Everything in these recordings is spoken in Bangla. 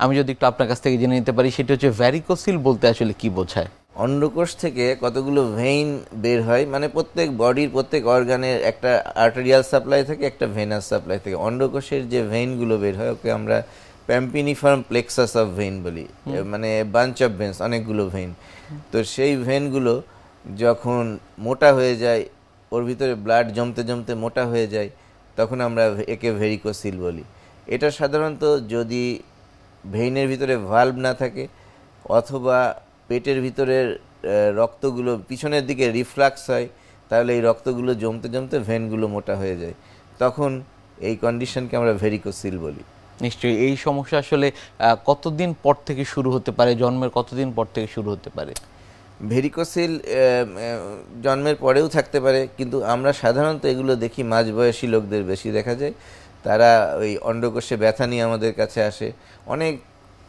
আমি যদি একটু আপনার কাছ থেকে জেনে নিতে পারি, সেটা হচ্ছে ভ্যারিকোসিল বলতে আসলে কি বোঝায়? অন্ডকোষ থেকে কতগুলো ভেইন বের হয়, মানে প্রত্যেক বডির প্রত্যেক অর্গানের একটা আর্টেরিয়াল সাপ্লাই থাকে, একটা ভেনাস সাপ্লাই থাকে। অন্ডকোষের যে ভেইনগুলো বের হয় ওকে আমরা প্যাম্পিনিফর্ম প্লেক্সাস অফ ভেইন বলি, মানে বাঞ্চ অফ ভেন্স, অনেকগুলো ভেইন। তো সেই ভেইনগুলো যখন মোটা হয়ে যায়, ওর ভিতরে ব্লাড জমতে জমতে মোটা হয়ে যায়, তখন আমরা একে ভেরিকোসিল বলি। এটা সাধারণত যদি ভেইনের ভিতরে ভাল্ব না থাকে অথবা পেটের ভিতরের রক্তগুলো পিছনের দিকে রিফ্লাক্স হয়, তাহলে এই রক্তগুলো জমতে জমতে ভেনগুলো মোটা হয়ে যায়, তখন এই কন্ডিশনকে আমরা ভেরিকোসিল বলি। নিশ্চয়ই। এই সমস্যা আসলে কতদিন পর থেকে শুরু হতে পারে? জন্মের কতদিন পর থেকে শুরু হতে পারে? ভেরিকোসিল জন্মের পরেও থাকতে পারে, কিন্তু আমরা সাধারণত এগুলো দেখি মাঝবয়সী লোকদের বেশি দেখা যায়। তারা ওই অন্ডকোষে ব্যথা নিয়ে আমাদের কাছে আসে।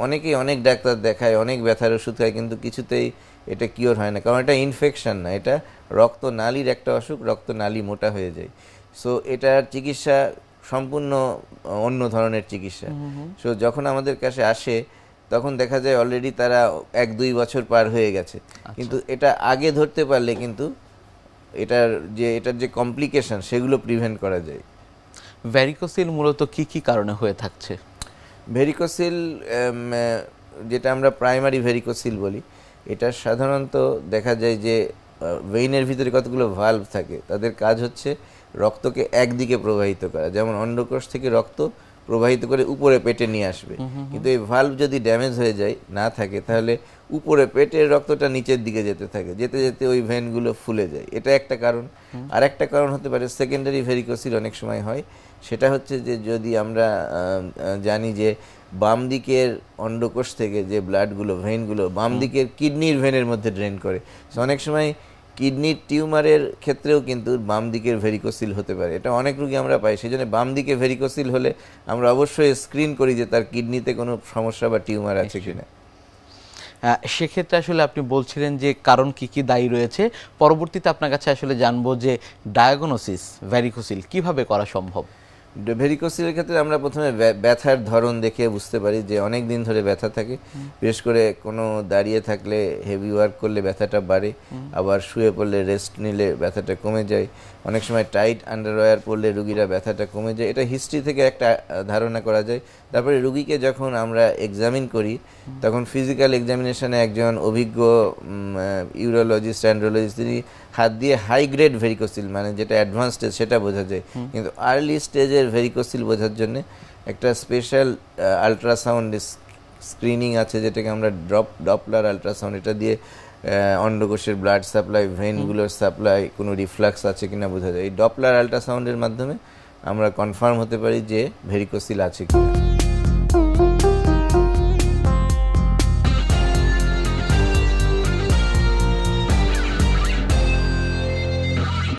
অনেকেই অনেক ডাক্তার দেখায়, অনেক ব্যথার ওষুধ খায়, কিন্তু কিছুতেই এটা কিওর হয় না, কারণ এটা ইনফেকশন না, এটা রক্তনালীর একটা অসুখ, রক্তনালী মোটা হয়ে যায়। সো এটার চিকিৎসা সম্পূর্ণ অন্য ধরনের চিকিৎসা। সো যখন আমাদের কাছে আসে তখন দেখা যায় অলরেডি তারা 1-2 বছর পার হয়ে গেছে, কিন্তু এটা আগে ধরতে পারলে কিন্তু এটার যে কমপ্লিকেশন সেগুলো প্রিভেন্ট করা যায়। ভ্যারিকোসিল মূলত কি কি কারণে হয়ে থাকছে? ভেরিকোসিল যেটা আমরা প্রাইমারি ভেরিকোসিল বলি, এটা সাধারণত দেখা যায় যে ভেইনের ভিতরে কতগুলো ভালভ থাকে, তাদের কাজ হচ্ছে রক্তকে একদিকে প্রবাহিত করা। যেমন অন্ডকোষ থেকে রক্ত প্রবাহিত করে উপরে পেটে নিয়ে আসবে, কিন্তু এই ভালভ যদি ড্যামেজ হয়ে যায়, না থাকে, তাহলে উপরে পেটের রক্তটা নিচের দিকে যেতে থাকে, যেতে যেতে ওই ভেনগুলো ফুলে যায়। এটা একটা কারণ। আর একটা কারণ হতে পারে সেকেন্ডারি ভেরিকোসিল, অনেক সময় হয়। সেটা হচ্ছে যে যদি আমরা জানি যে বাম দিকের অন্ডকোষ থেকে যে ব্লাডগুলো ভেনগুলো বাম দিকের কিডনির ভেনের মধ্যে ড্রেন করে, অনেক সময় কিডনির টিউমারের ক্ষেত্রেও কিন্তু বাম দিকের ভেরিকোসিল হতে পারে। এটা অনেক রোগী আমরা পাই। সেই জন্য বাম দিকে ভেরিকোসিল হলে আমরা অবশ্যই স্ক্রিন করি যে তার কিডনিতে কোনো সমস্যা বা টিউমার আছে কিনা। সেক্ষেত্রে আসলে আপনি বলছিলেন যে কারণ কি কি দায়ী রয়েছে। পরবর্তীতে আপনার কাছে আসলে জানবো যে ডায়াগনোসিস ভ্যারিকোসিল কিভাবে করা সম্ভব। ভেরিকোসিলের ক্ষেত্রে আমরা প্রথমে ব্যথার ধরন দেখে বুঝতে পারি যে অনেক দিন ধরে ব্যথা থাকে। বিশেষ করে কোনো দাঁড়িয়ে থাকলে, হেভি ওয়ার্ক করলে ব্যথাটা বাড়ে, আবার শুয়ে পড়লে, রেস্ট নিলে ব্যথাটা কমে যায়। অনেক সময় টাইট আন্ডারওয়্যার পরলে রুগীরা ব্যথাটা কমে যায়। এটা হিস্ট্রি থেকে একটা ধারণা করা যায়। তারপরে রুগীকে যখন আমরা এক্সামিন করি, তখন ফিজিক্যাল এক্সামিনেশনে একজন অভিজ্ঞ ইউরোলজিস্ট, অ্যান্ড্রোলজিস্ট, তিনি হাত দিয়ে হাই গ্রেড ভেরিকোসিল, মানে যেটা অ্যাডভান্স স্টেজ, সেটা বোঝা যায়। কিন্তু আর্লি স্টেজের ভেরিকোসিল বোঝার জন্য একটা স্পেশাল আলট্রাসাউন্ড স্ক্রিনিং আছে, যেটাকে আমরা ডপলার আলট্রাসাউন্ড, এটা দিয়ে অন্ডকোষের ব্লাড সাপ্লাই, ভেইনগুলোর সাপ্লাই, কোনো রিফ্লাক্স আছে কিনা বোঝা যায়। এই ডপলার আলট্রাসাউন্ডের মাধ্যমে আমরা কনফার্ম হতে পারি যে ভেরিকোসিল আছে কিনা।